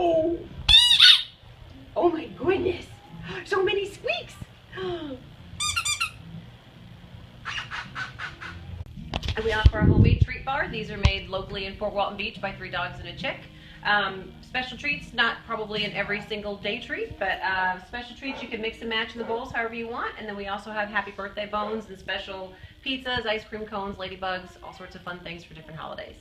Oh. Oh my goodness. So many squeaks. And we offer a homemade treat bar. These are made locally in Fort Walton Beach by 3 Dogs and a Chick. Special treats, not probably in every single day treat, but special treats you can mix and match in the bowls however you want. And then we also have happy birthday bones and special pizzas, ice cream cones, ladybugs, all sorts of fun things for different holidays.